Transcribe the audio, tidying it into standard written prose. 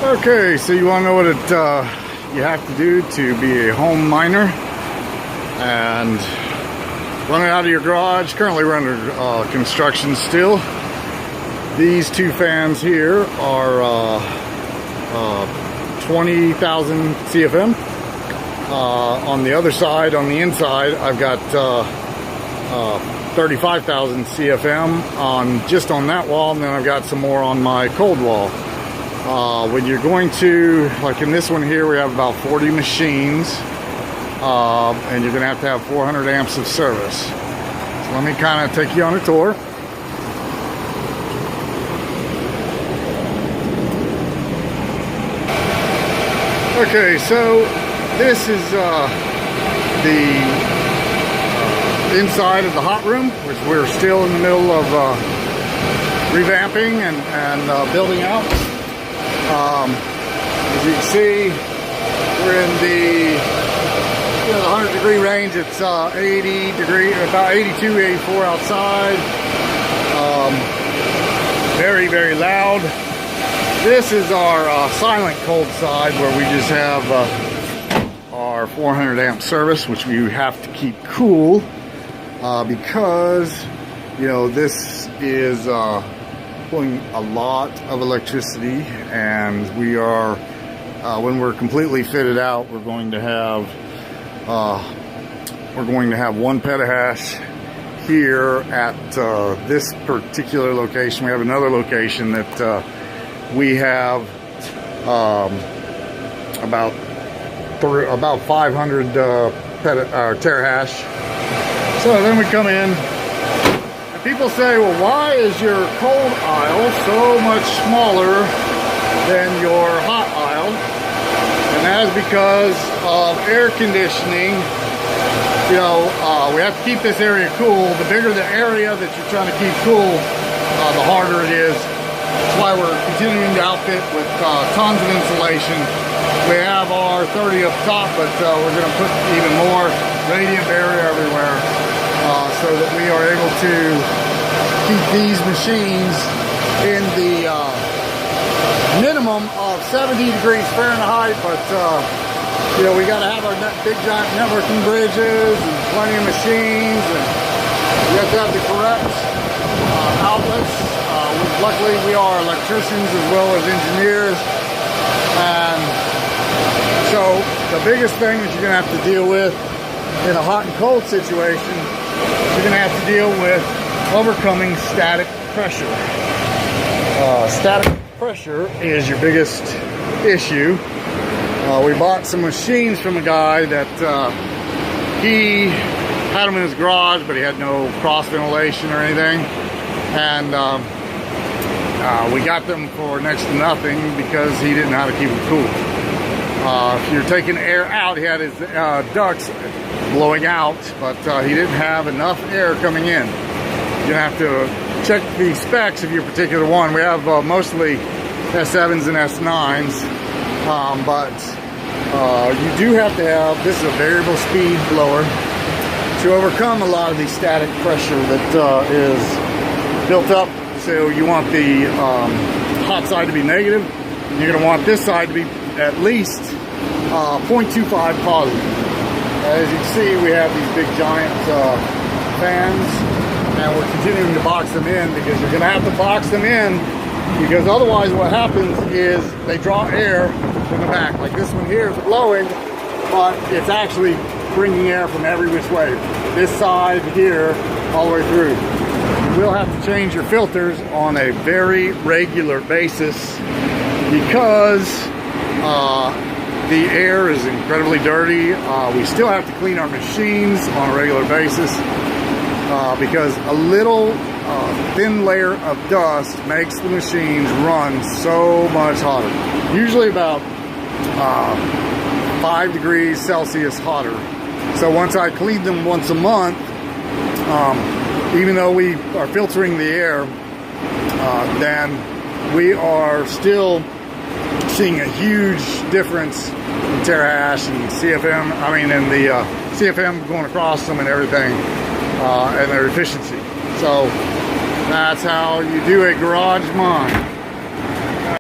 Okay, so you want to know what you have to do to be a home miner and run it out of your garage. Currently we're under construction still. These two fans here are 20,000 CFM. On the other side, on the inside, I've got 35,000 CFM just on that wall, and then I've got some more on my cold wall. When you're going to, like in this one here, we have about 40 machines, and you're going to have 400 amps of service. So let me kind of take you on a tour. Okay, so this is the inside of the hot room, which we're still in the middle of revamping and building out. As you can see, we're in the 100-degree range. It's 80 degree, about 82, 84 outside. Very, very loud. This is our silent cold side, where we just have our 400 amp service, which we have to keep cool because, you know, this is pulling a lot of electricity, and we are when we're completely fitted out, we're going to have 1 petahash here at this particular location. We have another location that we have about 500 terahash. So then we come in, and people say, well, why is your cold aisle so much smaller than your hot aisle? And that is because of air conditioning. You know, we have to keep this area cool. The bigger the area that you're trying to keep cool, the harder it is. That's why we're continuing to outfit with tons of insulation. We have our 30 up top, but we're going to put even more radiant barrier everywhere so that we are able to keep these machines in the minimum of 70 degrees Fahrenheit. But you know, we got to have our big giant networking bridges and plenty of machines, and you have to have the correct outlets. Luckily, we are electricians as well as engineers, and so the biggest thing that you're going to have to deal with in a hot and cold situation, you're going to have to deal with overcoming static pressure. Static pressure is your biggest issue. We bought some machines from a guy that he had them in his garage, but he had no cross ventilation or anything, and we got them for next to nothing because he didn't know how to keep them cool. If you're taking air out, he had his ducts blowing out, but he didn't have enough air coming in. You're gonna have to check the specs of your particular one. We have mostly S7s and S9s, but you do have to have, this is a variable speed blower to overcome a lot of the static pressure that is built up. So you want the hot side to be negative. You're going to want this side to be at least 0.25 positive. As you can see, we have these big giant fans, and we're continuing to box them in because you're going to have to box them in, because otherwise what happens is they draw air from the back. Like this one here is blowing, but it's actually bringing air from every which way. This side here, all the way through. You will have to change your filters on a very regular basis because the air is incredibly dirty. We still have to clean our machines on a regular basis because a little thin layer of dust makes the machines run so much hotter. Usually about 5 degrees Celsius hotter. So once I clean them once a month, even though we are filtering the air, then we are still seeing a huge difference in terahash and CFM, and the CFM going across them and everything, and their efficiency. So that's how you do a garage mine.